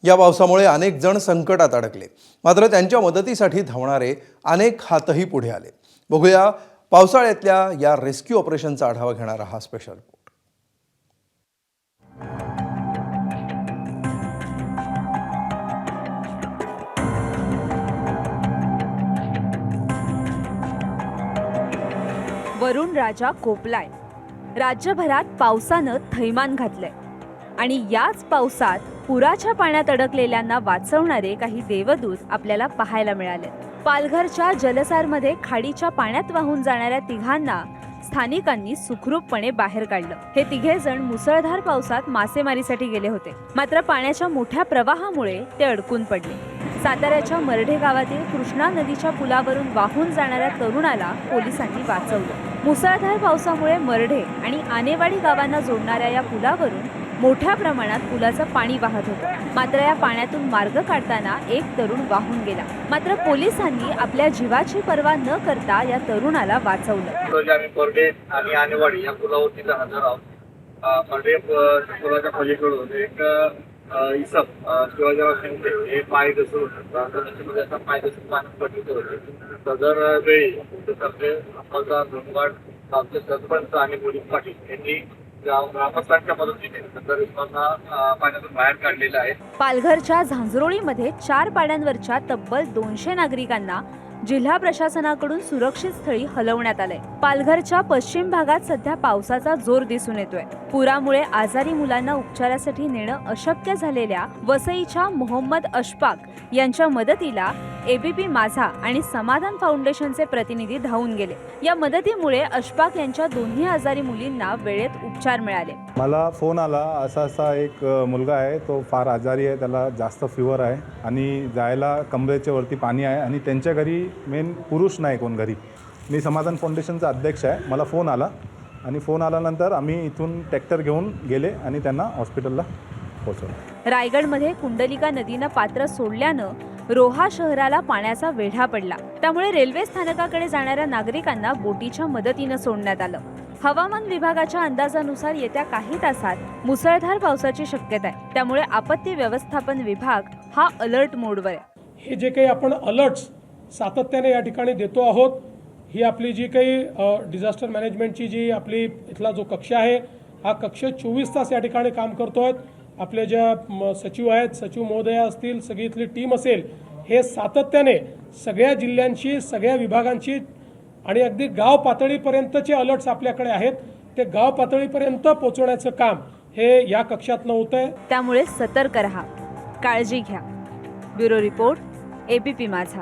या पावसामुळे अनेक जण संकटात अडकले, मात्र त्यांच्या मदतीसाठी धावणारे अनेक हातही पुढे आले। बघूया पावसाळ्यातल्या या रेस्क्यू ऑपरेशनचा आढावा घेणारा हा स्पेशल रिपोर्ट। वरुण राजा कोपलाय। राज्यभरात पावसानं थैमान घातलंय आणि याच पावसात पुराच्या पाण्यात अडकलेल्यांना वाचवणारे काही देवदूत आपल्याला पाहायला मिळाले। पालघरच्या जलसारमध्ये खाडीच्या पाण्यात वाहून जाणाऱ्या तिघांना स्थानिकांनी सुखरूपपणे बाहेर काढलं। हे तिघे जण मुसळधार पावसात मासेमारीसाठी गेले होते, मात्र पाण्याच्या मोठ्या प्रवाहामुळे ते अडकून पडले। साताऱ्याच्या मरढे गावातील कृष्णा नदीच्या पुलावरून वाहून जाणाऱ्या तरुणाला पोलिसांनी वाचवलं। मुसळधार पावसामुळे मरढे आणि आनेवाडी गावांना जोडणाऱ्या या पुलावरून मोठ्या प्रमाणात पुलाचं पाणी वाहत होतं, मात्र या पाण्यातून मार्ग काढताना एक तरुण वाहून गेला। मात्र पोलिसांनी आपल्या जीवाची पर्वा न करता या तरुणाला वाचवलं। आम्ही मरढे आणि आनेवाडी या पुलावरती हजर आहोत। मरढे पुलाच्या पलीकडून एक इसम शिवाजीराव शिंदे हे पाय घसरून पाय घसरून पाण्यात पडले होते। सदर वेळी अंमलदार धुंदवाड गावचे सरपंच आणि पोलीस पाटील यांनी ग्रामस्थांच्या मदतीने सदर इसमांना पाण्यातून बाहेर काढलेलं आहे। पालघरच्या झांझरोळीमध्ये 4 पाड्यांवरच्या तब्बल 200 नागरिकांना जिल्हा प्रशासनाकडून सुरक्षित स्थळी हलवण्यात आलंय। पालघरच्या पश्चिम भागात सध्या पावसाचा जोर दिसून येतोय। पुरामुळे आजारी मुलांना उपचारासाठी नेणं अशक्य झालेल्या वसईच्या मोहम्मद अशफाक यांच्या मदतीला एबीपी माझा आणि समाधान फाउंडेशनचे प्रतिनिधी धावून गेले। या मदतीमुळे अशफाक यांच्या दोन्ही आजारी मुलींना वेळेत उपचार मिळाले। मला फोन आला, असा एक मुलगा आहे, तो फार आजारी आहे, त्याला जास्त फीवर आहे आणि जायला कमरेच्या वरती पाणी आहे आणि त्यांच्या घरी मेन पुरुष नाही कोण घरी। मी समाधान फाउंडेशनचा अध्यक्ष आहे। मला फोन आला आणि फोन आल्यानंतर आम्ही इथून ट्रॅक्टर घेऊन गेले आणि त्यांना हॉस्पिटलला पोहोचवलं। रायगडमध्ये कुंडलिका नदीनं पात्र सोडल्यानं रोहा शहराला पाण्याचा वेढा पडला, त्यामुळे रेल्वे स्थानकाकडे जाणाऱ्या नागरिकांना बोटीच्या मदतीनं सोडण्यात आलं। हवामान विभागाच्या अंदाजानुसार येत्या काही तासात मुसळधार पावसाची शक्यता आहे, त्यामुळे आपत्ती व्यवस्थापन विभाग हा अलर्ट मोडवर आहे। हे जे काही आपण अलर्ट्स सातत्याने या ठिकाणी देतो आहोत, ही आपली जी काही डिझास्टर मॅनेजमेंटची जी आपली इथला जो कक्ष आहे, हा कक्ष 24 तास या ठिकाणी काम करतोय। आपले ज्या सचिव आहेत, सचिव महोदया असतील, सगळी इथली टीम असेल, हे सातत्याने सगळ्या जिल्ह्यांची, सगळ्या विभागांची आणि अगदी गाव पातळीपर्यंतचे अलर्ट्स आपल्याकडे आहेत, ते गाव पातळीपर्यंत पोहोचवण्याचं काम हे या कक्षातनं होतंय। त्यामुळे सतर्क रहा, काळजी घ्या। ब्युरो रिपोर्ट, एबीपी माझा।